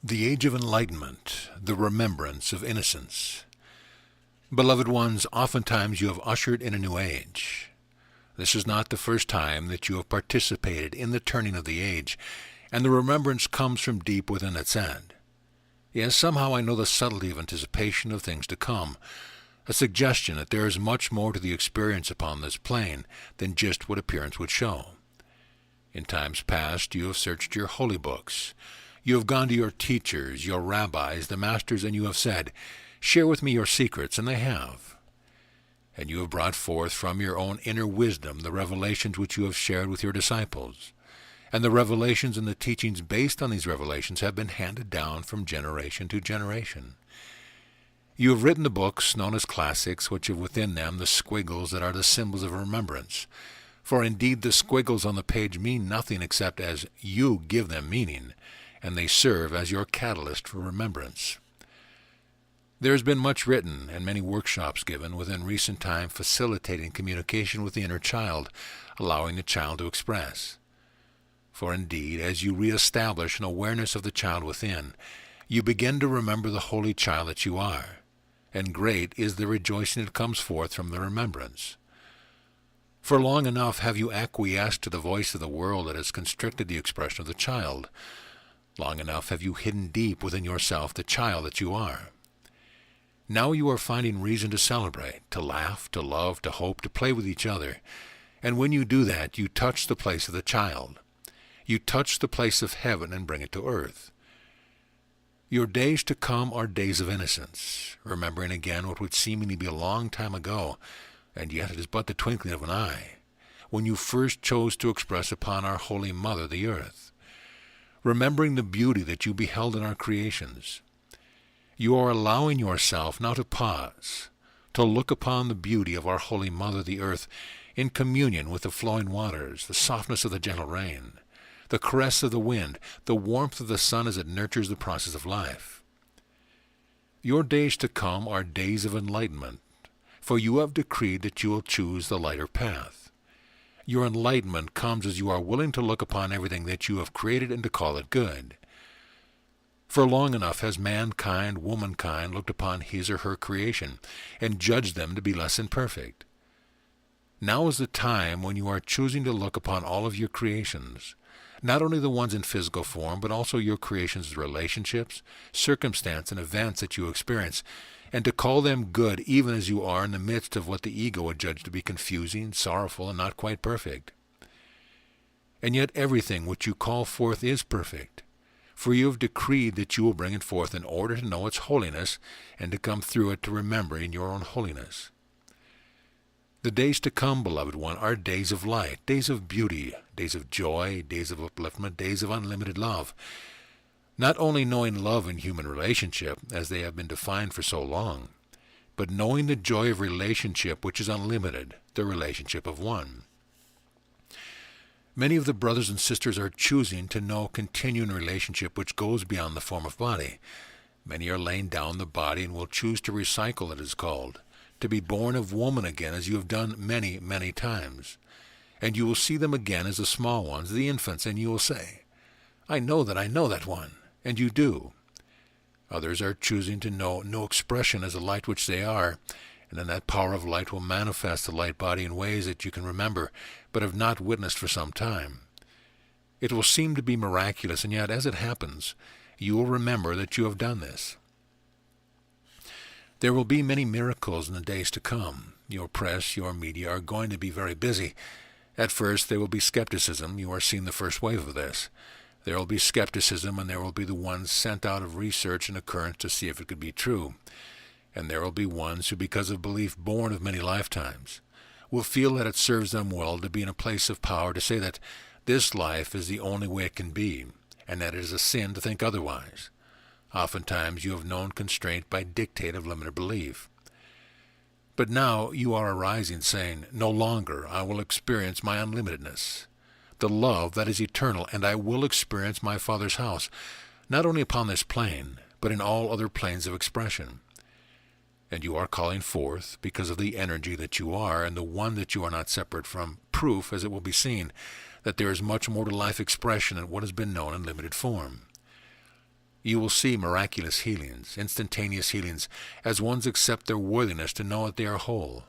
The Age of Enlightenment, the Remembrance of Innocence. Beloved ones, oftentimes you have ushered in a new age. This is not the first time that you have participated in the turning of the age, and the remembrance comes from deep within its end. Yes, somehow I know the subtlety of anticipation of things to come, a suggestion that there is much more to the experience upon this plane than just what appearance would show. In times past you have searched your holy books. You have gone to your teachers, your rabbis, the masters, and you have said, "Share with me your secrets," and they have. And you have brought forth from your own inner wisdom the revelations which you have shared with your disciples. And the revelations and the teachings based on these revelations have been handed down from generation to generation. You have written the books known as classics, which have within them the squiggles that are the symbols of remembrance. For indeed the squiggles on the page mean nothing except as you give them meaning, and they serve as your catalyst for remembrance. There has been much written and many workshops given within recent time facilitating communication with the inner child, allowing the child to express. For indeed, as you reestablish an awareness of the child within, you begin to remember the holy child that you are, and great is the rejoicing that comes forth from the remembrance. For long enough have you acquiesced to the voice of the world that has constricted the expression of the child. Long enough have you hidden deep within yourself the child that you are. Now you are finding reason to celebrate, to laugh, to love, to hope, to play with each other. And when you do that, you touch the place of the child. You touch the place of heaven and bring it to earth. Your days to come are days of innocence, remembering again what would seemingly be a long time ago, and yet it is but the twinkling of an eye, when you first chose to express upon our Holy Mother the earth. Remembering the beauty that you beheld in our creations. You are allowing yourself now to pause, to look upon the beauty of our Holy Mother the earth in communion with the flowing waters, the softness of the gentle rain, the caress of the wind, the warmth of the sun as it nurtures the process of life. Your days to come are days of enlightenment, for you have decreed that you will choose the lighter path. Your enlightenment comes as you are willing to look upon everything that you have created and to call it good. For long enough has mankind, womankind, looked upon his or her creation and judged them to be less than perfect. Now is the time when you are choosing to look upon all of your creations, not only the ones in physical form, but also your creations' relationships, circumstance, and events that you experience, and to call them good even as you are in the midst of what the ego would judge to be confusing, sorrowful, and not quite perfect. And yet everything which you call forth is perfect, for you have decreed that you will bring it forth in order to know its holiness, and to come through it to remembering your own holiness. The days to come, beloved one, are days of light, days of beauty, days of joy, days of upliftment, days of unlimited love. Not only knowing love in human relationship, as they have been defined for so long, but knowing the joy of relationship which is unlimited, the relationship of one. Many of the brothers and sisters are choosing to know continuing relationship which goes beyond the form of body. Many are laying down the body and will choose to recycle, it is called, to be born of woman again as you have done many, many times. And you will see them again as the small ones, the infants, and you will say, I know that one. And you do. Others are choosing to know no expression as the light which they are, and then that power of light will manifest the light body in ways that you can remember, but have not witnessed for some time. It will seem to be miraculous, and yet as it happens, you will remember that you have done this. There will be many miracles in the days to come. Your press, your media are going to be very busy. At first there will be skepticism. You are seeing the first wave of this. There will be skepticism, and there will be the ones sent out of research and occurrence to see if it could be true. And there will be ones who, because of belief born of many lifetimes, will feel that it serves them well to be in a place of power to say that this life is the only way it can be, and that it is a sin to think otherwise. Oftentimes you have known constraint by dictate of limited belief. But now you are arising, saying, no longer I will experience my unlimitedness, the love that is eternal, and I will experience my Father's house, not only upon this plane, but in all other planes of expression. And you are calling forth, because of the energy that you are, and the one that you are not separate from, proof, as it will be seen, that there is much more to life expression than what has been known in limited form. You will see miraculous healings, instantaneous healings, as ones accept their worthiness to know that they are whole.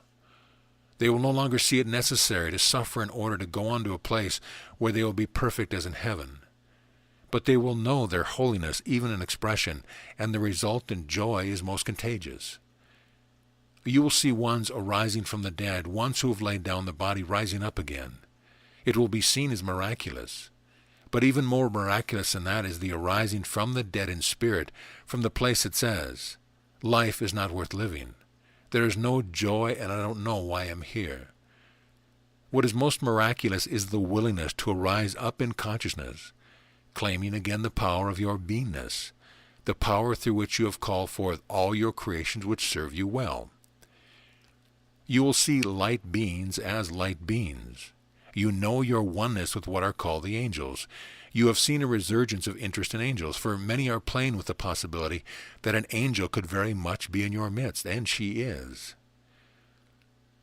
They will no longer see it necessary to suffer in order to go on to a place where they will be perfect as in heaven. But they will know their holiness even in expression, and the resultant joy is most contagious. You will see ones arising from the dead, ones who have laid down the body rising up again. It will be seen as miraculous. But even more miraculous than that is the arising from the dead in spirit, from the place that says, "Life is not worth living. There is no joy, and I don't know why I'm here." What is most miraculous is the willingness to arise up in consciousness, claiming again the power of your beingness, the power through which you have called forth all your creations which serve you well. You will see light beings as light beings. You know your oneness with what are called the angels. You have seen a resurgence of interest in angels, for many are playing with the possibility that an angel could very much be in your midst, and she is.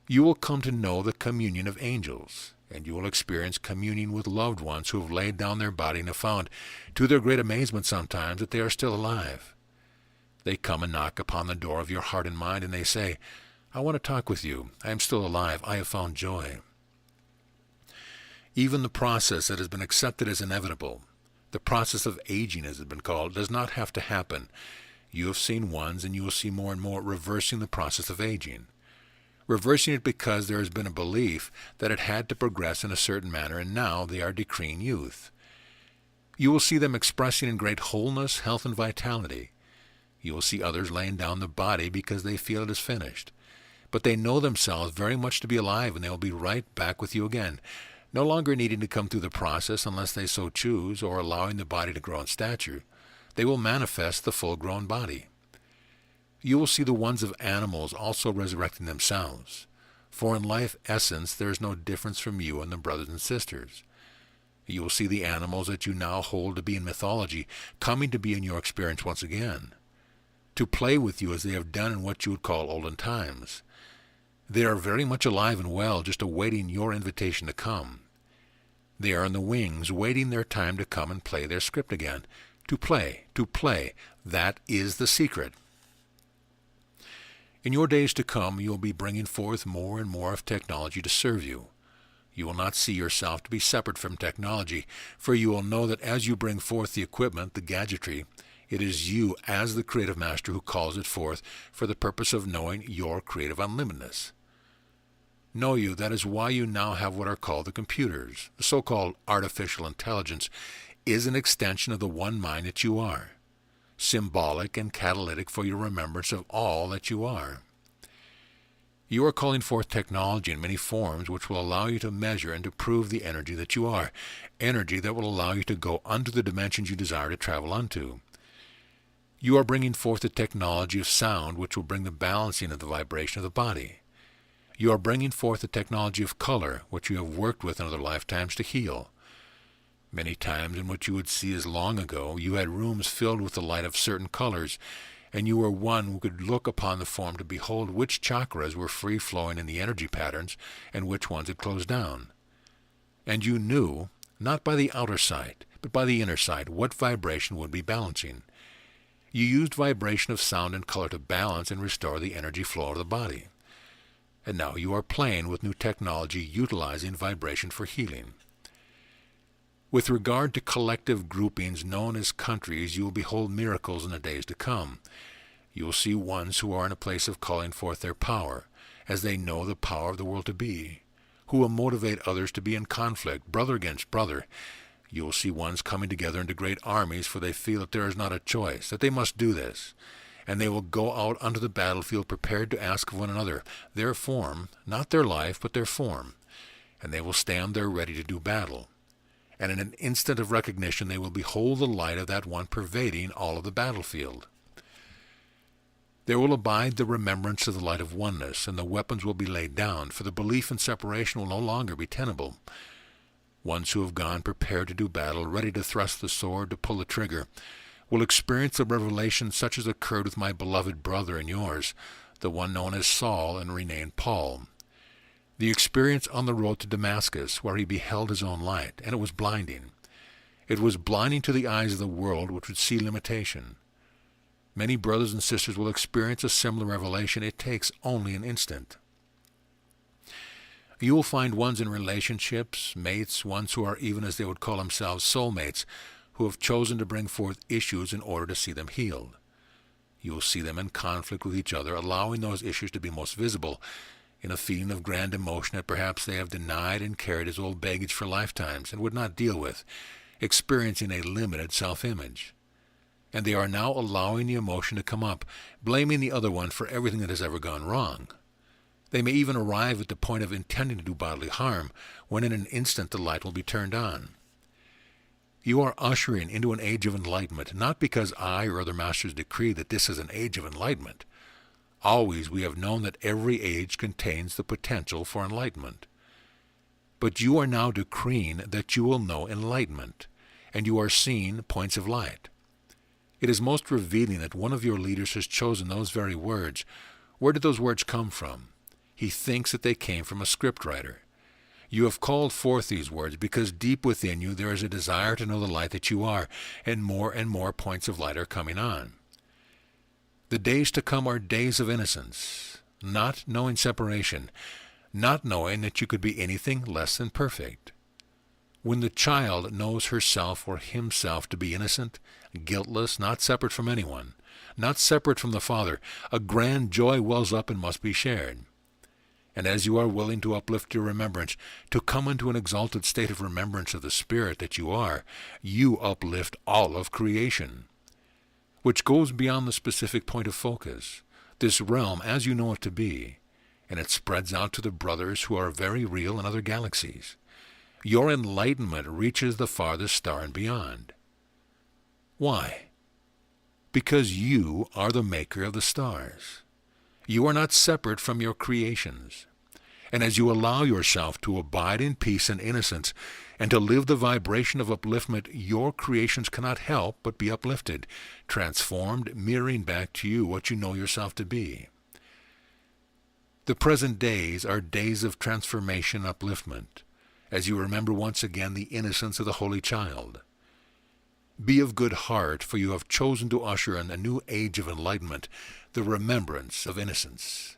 You will come to know the communion of angels, and you will experience communion with loved ones who have laid down their body and have found, to their great amazement sometimes, that they are still alive. They come and knock upon the door of your heart and mind, and they say, "I want to talk with you. I am still alive. I have found joy." Even the process that has been accepted as inevitable, the process of aging as it has been called, does not have to happen. You have seen ones, and you will see more and more, reversing the process of aging. Reversing it because there has been a belief that it had to progress in a certain manner, and now they are decreeing youth. You will see them expressing in great wholeness, health, and vitality. You will see others laying down the body because they feel it is finished. But they know themselves very much to be alive, and they will be right back with you again, no longer needing to come through the process unless they so choose, or allowing the body to grow in stature. They will manifest the full-grown body. You will see the ones of animals also resurrecting themselves, for in life essence there is no difference from you and the brothers and sisters. You will see the animals that you now hold to be in mythology coming to be in your experience once again, to play with you as they have done in what you would call olden times. They are very much alive and well, just awaiting your invitation to come. They are in the wings, waiting their time to come and play their script again. To play, to play. That is the secret. In your days to come, you will be bringing forth more and more of technology to serve you. You will not see yourself to be separate from technology, for you will know that as you bring forth the equipment, the gadgetry, it is you as the creative master who calls it forth for the purpose of knowing your creative unlimitedness. Know you, that is why you now have what are called the computers. The so-called artificial intelligence is an extension of the one mind that you are, symbolic and catalytic for your remembrance of all that you are. You are calling forth technology in many forms which will allow you to measure and to prove the energy that you are, energy that will allow you to go unto the dimensions you desire to travel unto. You are bringing forth the technology of sound which will bring the balancing of the vibration of the body. You are bringing forth the technology of color, which you have worked with in other lifetimes to heal. Many times in what you would see as long ago, you had rooms filled with the light of certain colors, and you were one who could look upon the form to behold which chakras were free-flowing in the energy patterns and which ones had closed down. And you knew, not by the outer sight, but by the inner sight, what vibration would be balancing. You used vibration of sound and color to balance and restore the energy flow of the body. And now you are playing with new technology utilizing vibration for healing. With regard to collective groupings known as countries, you will behold miracles in the days to come. You will see ones who are in a place of calling forth their power, as they know the power of the world to be, who will motivate others to be in conflict, brother against brother. You will see ones coming together into great armies, for they feel that there is not a choice, that they must do this. And they will go out onto the battlefield prepared to ask of one another their form, not their life, but their form. And they will stand there ready to do battle. And in an instant of recognition they will behold the light of that one pervading all of the battlefield. There will abide the remembrance of the light of oneness, and the weapons will be laid down, for the belief in separation will no longer be tenable. Ones who have gone prepared to do battle, ready to thrust the sword, to pull the trigger, will experience a revelation such as occurred with my beloved brother and yours, the one known as Saul and renamed Paul. The experience on the road to Damascus, where he beheld his own light, and it was blinding. It was blinding to the eyes of the world, which would see limitation. Many brothers and sisters will experience a similar revelation. It takes only an instant. You will find ones in relationships, mates, ones who are even as they would call themselves soulmates, who have chosen to bring forth issues in order to see them healed. You will see them in conflict with each other, allowing those issues to be most visible, in a feeling of grand emotion that perhaps they have denied and carried as old baggage for lifetimes and would not deal with, experiencing a limited self-image. And they are now allowing the emotion to come up, blaming the other one for everything that has ever gone wrong. They may even arrive at the point of intending to do bodily harm, when in an instant the light will be turned on. You are ushering into an age of enlightenment, not because I or other masters decree that this is an age of enlightenment. Always we have known that every age contains the potential for enlightenment. But you are now decreeing that you will know enlightenment, and you are seeing points of light. It is most revealing that one of your leaders has chosen those very words. Where did those words come from? He thinks that they came from a scriptwriter. You have called forth these words because deep within you there is a desire to know the light that you are, and more points of light are coming on. The days to come are days of innocence, not knowing separation, not knowing that you could be anything less than perfect. When the child knows herself or himself to be innocent, guiltless, not separate from anyone, not separate from the Father, a grand joy wells up and must be shared. And as you are willing to uplift your remembrance, to come into an exalted state of remembrance of the Spirit that you are, you uplift all of creation, which goes beyond the specific point of focus, this realm as you know it to be, and it spreads out to the brothers who are very real in other galaxies. Your enlightenment reaches the farthest star and beyond. Why? Because you are the maker of the stars. You are not separate from your creations. And as you allow yourself to abide in peace and innocence, and to live the vibration of upliftment, your creations cannot help but be uplifted, transformed, mirroring back to you what you know yourself to be. The present days are days of transformation and upliftment, as you remember once again the innocence of the Holy Child. Be of good heart, for you have chosen to usher in a new age of enlightenment, the remembrance of innocence.